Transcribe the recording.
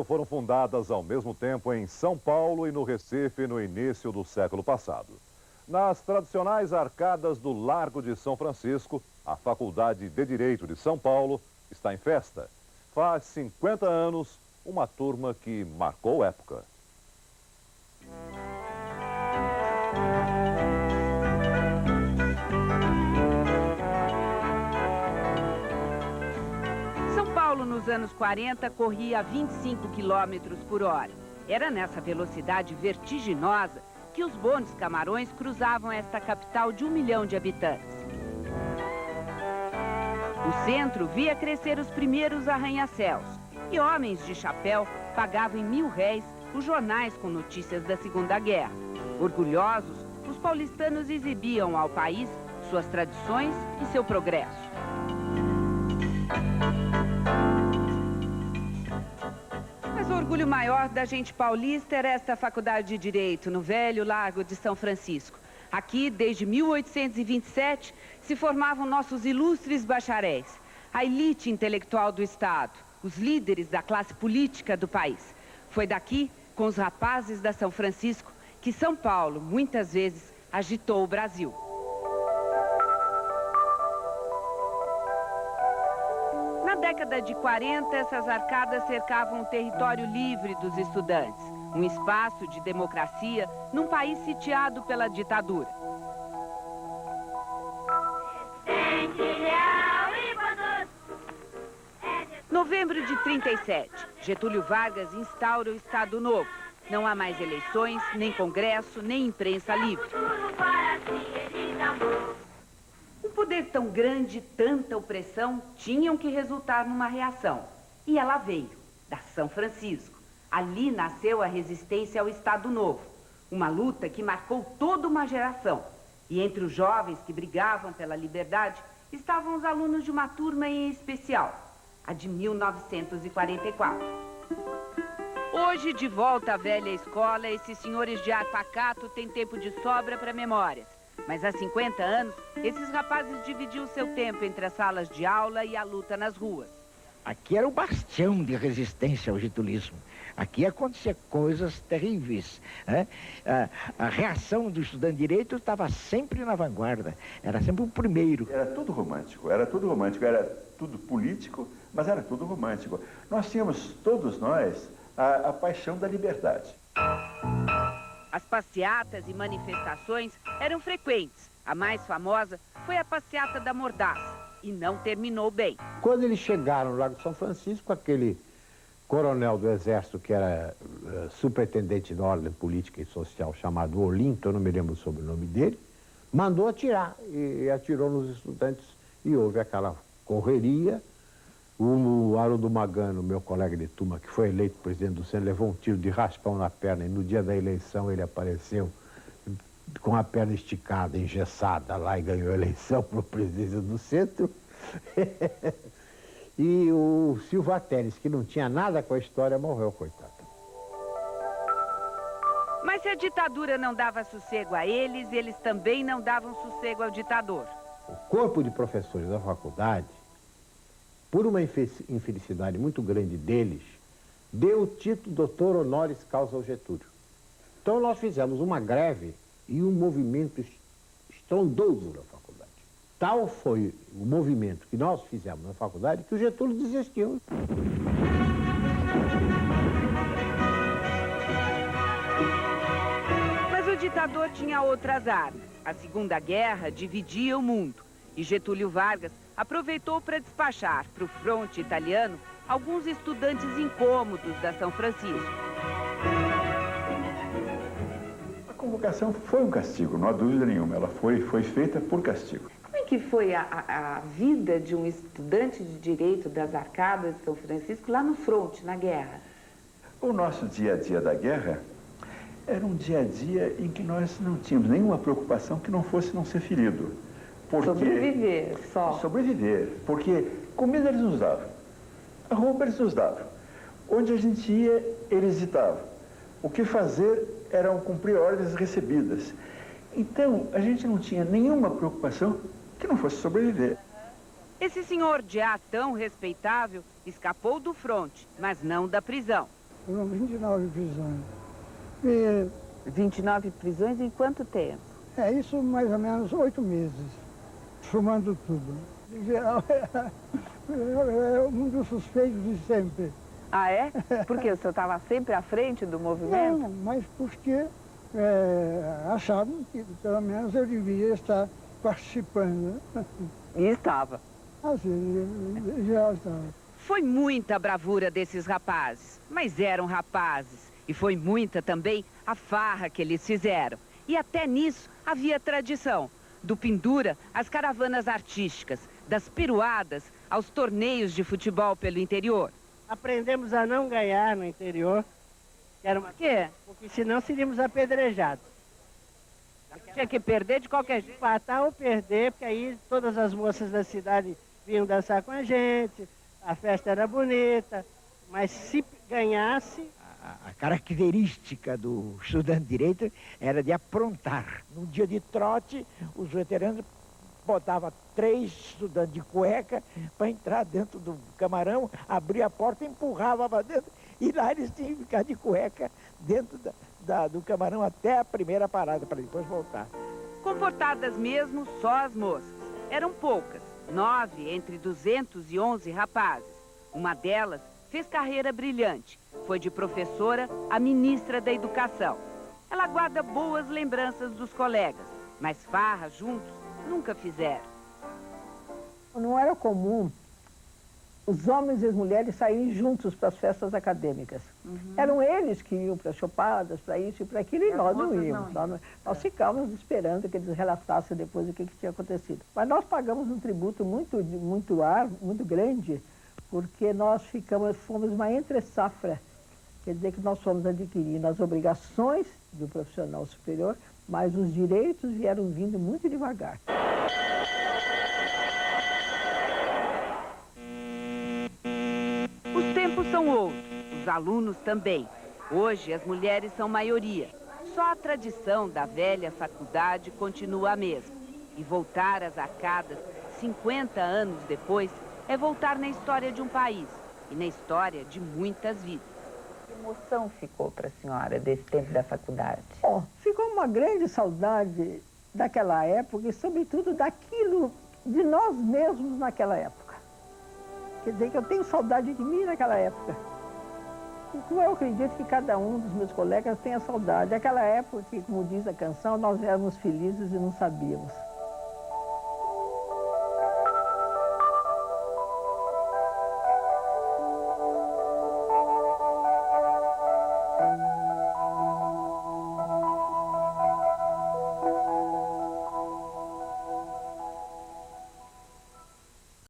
Foram fundadas ao mesmo tempo em São Paulo e no Recife no início do século passado. Nas tradicionais arcadas do Largo de São Francisco, a Faculdade de Direito de São Paulo está em festa. Faz 50 anos, uma turma que marcou época. São Paulo, nos anos 40, corria a 25 quilômetros por hora. Era nessa velocidade vertiginosa que os bondes Camarões cruzavam esta capital de 1 milhão de habitantes. O centro via crescer os primeiros arranha-céus e homens de chapéu pagavam em R$ 1.000 os jornais com notícias da Segunda Guerra. Orgulhosos, os paulistanos exibiam ao país suas tradições e seu progresso. Mas o orgulho maior da gente paulista era esta Faculdade de Direito, no velho Largo de São Francisco. Aqui, desde 1827, se formavam nossos ilustres bacharéis, a elite intelectual do Estado, os líderes da classe política do país. Foi daqui, com os rapazes da São Francisco, que São Paulo, muitas vezes, agitou o Brasil. Na década de 40, essas arcadas cercavam o território livre dos estudantes, um espaço de democracia num país sitiado pela ditadura. Novembro de 37, Getúlio Vargas instaura o Estado Novo. Não há mais eleições, nem congresso, nem imprensa livre. Um poder tão grande, tanta opressão, tinham que resultar numa reação. E ela veio, da São Francisco. Ali nasceu a resistência ao Estado Novo. Uma luta que marcou toda uma geração. E entre os jovens que brigavam pela liberdade, estavam os alunos de uma turma em especial, a de 1944. Hoje, de volta à velha escola, esses senhores de ar pacato têm tempo de sobra para memórias. Mas há 50 anos, esses rapazes dividiam seu tempo entre as salas de aula e a luta nas ruas. Aqui era o bastião de resistência ao getulismo. Aqui acontecia coisas terríveis, né? A reação do estudante de direito estava sempre na vanguarda, era sempre o primeiro. Era tudo romântico, era tudo político, mas era tudo romântico. Nós tínhamos, todos nós, a paixão da liberdade. As passeatas e manifestações eram frequentes. A mais famosa foi a passeata da Mordaça, e não terminou bem. Quando eles chegaram no Largo de São Francisco, aquele coronel do Exército, que era superintendente da ordem política e social, chamado Olinto, eu não me lembro sobre o sobrenome dele, mandou atirar, e atirou nos estudantes, e houve aquela correria. O Haroldo Magano, meu colega de turma, que foi eleito presidente do Centro, levou um tiro de raspão na perna, e no dia da eleição ele apareceu com a perna esticada, engessada lá, e ganhou a eleição para a presidência do Centro. E o Silva Teles, que não tinha nada com a história, morreu, coitado. Mas se a ditadura não dava sossego a eles, eles também não davam sossego ao ditador. O corpo de professores da faculdade, por uma infelicidade muito grande deles, deu o título doutor honoris causa ao Getúlio. Então nós fizemos uma greve e um movimento estrondoso na faculdade. Tal foi o movimento que nós fizemos na faculdade que o Getúlio desistiu. Mas o ditador tinha outras armas. A Segunda Guerra dividia o mundo. E Getúlio Vargas aproveitou para despachar para o fronte italiano alguns estudantes incômodos da São Francisco. A convocação foi um castigo, não há dúvida nenhuma. Ela foi feita por castigo. Como é que foi a vida de um estudante de direito das arcadas de São Francisco lá no fronte, na guerra? O nosso dia a dia da guerra era um dia a dia em que nós não tínhamos nenhuma preocupação que não fosse não ser ferido. Sobreviver só. Sobreviver, porque comida eles nos davam, a roupa eles nos davam. Onde a gente ia, eles hesitavam. O que fazer eram cumprir ordens recebidas. Então, a gente não tinha nenhuma preocupação que não fosse sobreviver. Esse senhor de ar tão respeitável escapou do fronte, mas não da prisão. Foram 29 prisões. E 29 prisões em quanto tempo? é isso mais ou menos 8 meses, somando tudo. Em geral, é um dos suspeitos de sempre. Ah, é? Porque o senhor estava sempre à frente do movimento? Não, mas porque achavam que pelo menos eu devia estar participando. E estava. Assim, já estava. Foi muita bravura desses rapazes, mas eram rapazes. E foi muita também a farra que eles fizeram. E até nisso havia tradição. Do pendura às caravanas artísticas, das piruadas aos torneios de futebol pelo interior. Aprendemos a não ganhar no interior. Por quê? Porque senão seríamos apedrejados. Tinha que perder de qualquer jeito. Empatar ou perder, porque aí todas as moças da cidade vinham dançar com a gente, a festa era bonita, mas se ganhasse... A característica do estudante de direito era de aprontar. No dia de trote, os veteranos botavam 3 estudantes de cueca para entrar dentro do camarão, abria a porta, empurrava para dentro, e lá eles tinham que ficar de cueca dentro do camarão até a primeira parada, para depois voltar. Comportadas mesmo só as moças. Eram poucas, 9 entre 211 rapazes. Uma delas fez carreira brilhante. Foi de professora a ministra da Educação. Ela guarda boas lembranças dos colegas, mas farra juntos nunca fizeram. Não era comum os homens e as mulheres saírem juntos para as festas acadêmicas. Eram eles que iam para as chopadas, para isso e para aquilo, e nós não íamos. Nós ficávamos esperando que eles relatassem depois o que tinha acontecido. Mas nós pagamos um tributo muito grande, porque nós fomos uma entre-safra. Quer dizer que nós fomos adquirindo as obrigações do profissional superior, mas os direitos vieram vindo muito devagar. Os tempos são outros, os alunos também. Hoje as mulheres são maioria. Só a tradição da velha faculdade continua a mesma. E voltar às arcadas 50 anos depois é voltar na história de um país e na história de muitas vidas. Que emoção ficou para a senhora desse tempo da faculdade? Bom, ficou uma grande saudade daquela época e, sobretudo, daquilo de nós mesmos naquela época. Quer dizer que eu tenho saudade de mim naquela época. E como eu acredito que cada um dos meus colegas tenha saudade. Aquela época que, como diz a canção, nós éramos felizes e não sabíamos.